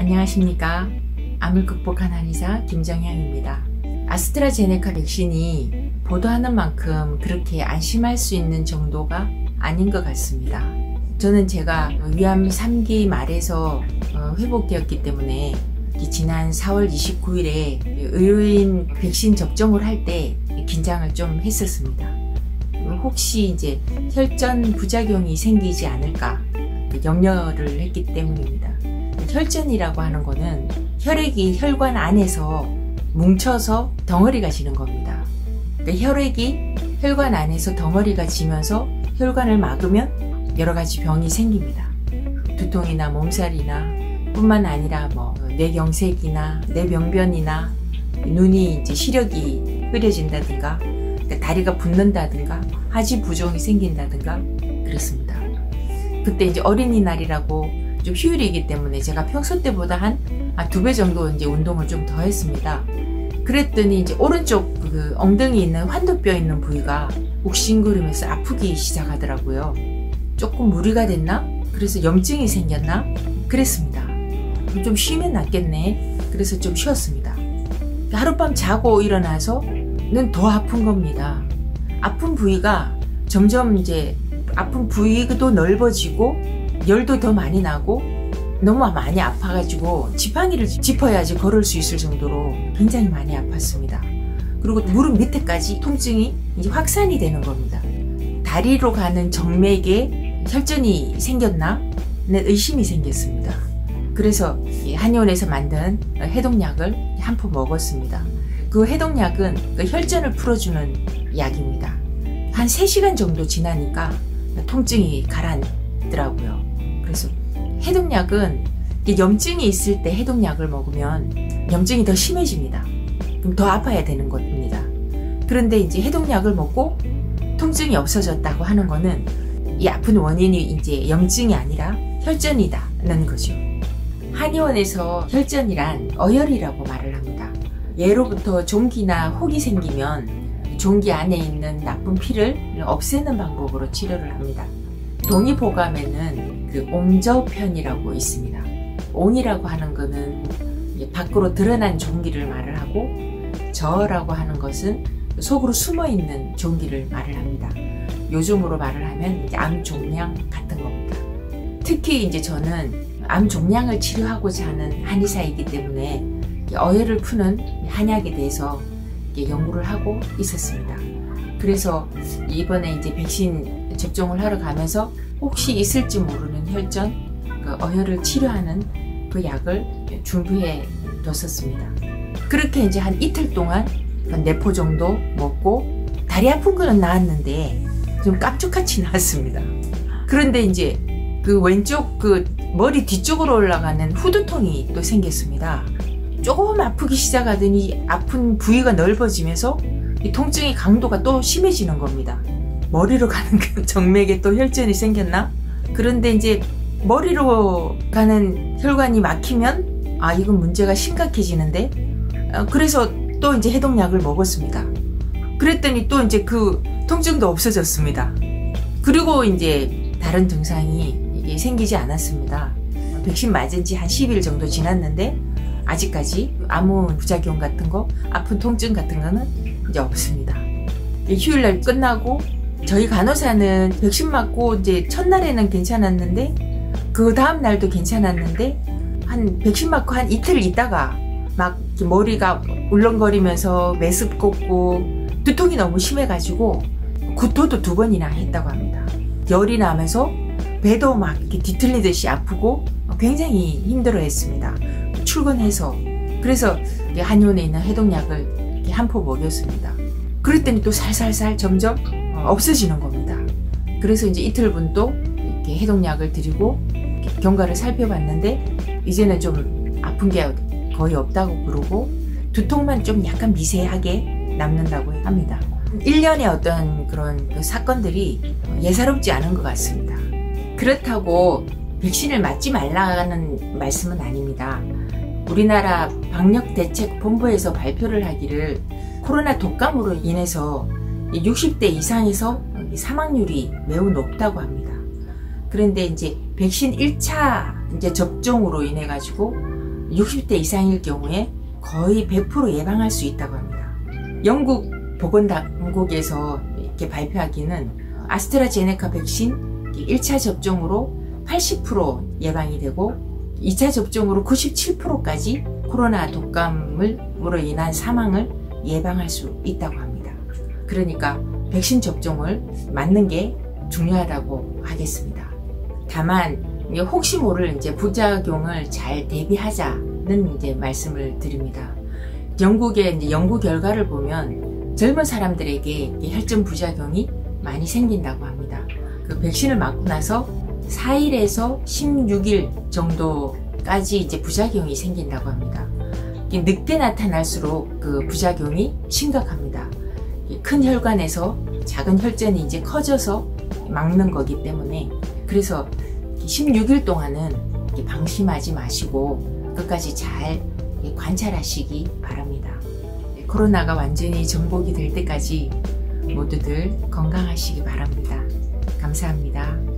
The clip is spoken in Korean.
안녕하십니까. 암을 극복한 한의사 김정향입니다. 아스트라제네카 백신이 보도하는 만큼 그렇게 안심할 수 있는 정도가 아닌 것 같습니다. 저는 제가 위암 3기 말에서 회복되었기 때문에 지난 4월 29일에 의료인 백신 접종을 할 때 긴장을 좀 했었습니다. 혹시 이제 혈전 부작용이 생기지 않을까 염려를 했기 때문입니다. 혈전이라고 하는 거는 혈액이 혈관 안에서 뭉쳐서 덩어리가 지는 겁니다. 그러니까 혈액이 혈관 안에서 덩어리가 지면서 혈관을 막으면 여러 가지 병이 생깁니다. 두통이나 몸살이나 뿐만 아니라 뇌경색이나 뇌병변이나 눈이 이제 시력이 흐려진다든가 다리가 붓는다든가 하지 부종이 생긴다든가 그렇습니다. 그때 이제 어린이날이라고 좀 휴일이기 때문에 제가 평소 때보다 한 2배 정도 이제 운동을 좀 더 했습니다. 그랬더니 이제 오른쪽 그 엉덩이 있는 환도뼈 있는 부위가 욱신거리면서 아프기 시작하더라고요. 조금 무리가 됐나? 그래서 염증이 생겼나? 그랬습니다. 좀 쉬면 낫겠네. 그래서 좀 쉬었습니다. 하룻밤 자고 일어나서는 더 아픈 겁니다. 아픈 부위가 점점 이제 아픈 부위도 넓어지고 열도 더 많이 나고 너무 많이 아파가지고 지팡이를 짚어야지 걸을 수 있을 정도로 굉장히 많이 아팠습니다. 그리고 무릎 밑에까지 통증이 이제 확산이 되는 겁니다. 다리로 가는 정맥에 혈전이 생겼나? 는 의심이 생겼습니다. 그래서 한의원에서 만든 해독약을 한 포 먹었습니다. 그 해독약은 그 혈전을 풀어주는 약입니다. 한 3시간 정도 지나니까 통증이 가라앉더라고요. 그래서 해독약은 염증이 있을 때 해독약을 먹으면 염증이 더 심해집니다. 그럼 더 아파야 되는 겁니다. 그런데 이제 해독약을 먹고 통증이 없어졌다고 하는 거는 이 아픈 원인이 이제 염증이 아니라 혈전이다는 거죠. 한의원에서 혈전이란 어혈이라고 말을 합니다. 예로부터 종기나 혹이 생기면 종기 안에 있는 나쁜 피를 없애는 방법으로 치료를 합니다. 동의보감에는 그 옹저편이라고 있습니다. 옹이라고 하는 거는 밖으로 드러난 종기를 말을 하고 저라고 하는 것은 속으로 숨어있는 종기를 말을 합니다. 요즘으로 말을 하면 이제 암종양 같은 겁니다. 특히 이제 저는 암종양을 치료하고자 하는 한의사이기 때문에 어혈을 푸는 한약에 대해서 연구를 하고 있었습니다. 그래서 이번에 이제 백신 접종을 하러 가면서 혹시 있을지 모르는 혈전, 그 어혈을 치료하는 그 약을 준비해 뒀었습니다. 그렇게 이제 한 이틀 동안 4포 정도 먹고 다리 아픈 거는 나았는데 좀 깜짝같이 나았습니다. 그런데 이제 그 왼쪽 그 머리 뒤쪽으로 올라가는 후두통이 또 생겼습니다. 조금 아프기 시작하더니 아픈 부위가 넓어지면서 이 통증의 강도가 또 심해지는 겁니다. 머리로 가는 그 정맥에 또 혈전이 생겼나? 그런데 이제 머리로 가는 혈관이 막히면 이건 문제가 심각해지는데 그래서 또 이제 해독약을 먹었습니다. 그랬더니 또 이제 그 통증도 없어졌습니다. 그리고 이제 다른 증상이 생기지 않았습니다. 백신 맞은 지 한 10일 정도 지났는데 아직까지 아무 부작용 같은 거, 아픈 통증 같은 거는 이제 없습니다. 휴일날 끝나고 저희 간호사는 백신 맞고 이제 첫날에는 괜찮았는데 그 다음 날도 괜찮았는데 한 백신 맞고 한 이틀 있다가 막 머리가 울렁거리면서 메스껍고 두통이 너무 심해가지고 구토도 2번이나 했다고 합니다. 열이 나면서 배도 막 이렇게 뒤틀리듯이 아프고 굉장히 힘들어했습니다. 출근해서 그래서 한의원에 있는 해독약을 이렇게 한 포 먹였습니다. 그랬더니 또 살살살 점점 없어지는 겁니다. 그래서 이제 이틀분 또 이렇게 해독약을 드리고 경과를 살펴봤는데 이제는 좀 아픈 게 거의 없다고 그러고 두통만 좀 약간 미세하게 남는다고 합니다. 1년의 어떤 그런 사건들이 예사롭지 않은 것 같습니다. 그렇다고 백신을 맞지 말라는 말씀은 아닙니다. 우리나라 방역대책본부에서 발표를 하기를 코로나 독감으로 인해서 60대 이상에서 사망률이 매우 높다고 합니다. 그런데 이제 백신 1차 이제 접종으로 인해 가지고 60대 이상일 경우에 거의 100% 예방할 수 있다고 합니다. 영국 보건당국에서 이렇게 발표하기는 아스트라제네카 백신 1차 접종으로 80% 예방이 되고 2차 접종으로 97%까지 코로나 독감으로 인한 사망을 예방할 수 있다고 합니다. 그러니까 백신 접종을 맞는 게 중요하다고 하겠습니다. 다만 혹시 모를 부작용을 잘 대비하자는 말씀을 드립니다. 영국의 연구 결과를 보면 젊은 사람들에게 혈전 부작용이 많이 생긴다고 합니다. 그 백신을 맞고 나서 4일에서 16일 정도까지 부작용이 생긴다고 합니다. 늦게 나타날수록 그 부작용이 심각합니다. 큰 혈관에서 작은 혈전이 커져서 막는 거기 때문에, 그래서 16일 동안은 방심하지 마시고 끝까지 잘 관찰하시기 바랍니다. 코로나가 완전히 정복이 될 때까지 모두들 건강하시기 바랍니다. 감사합니다.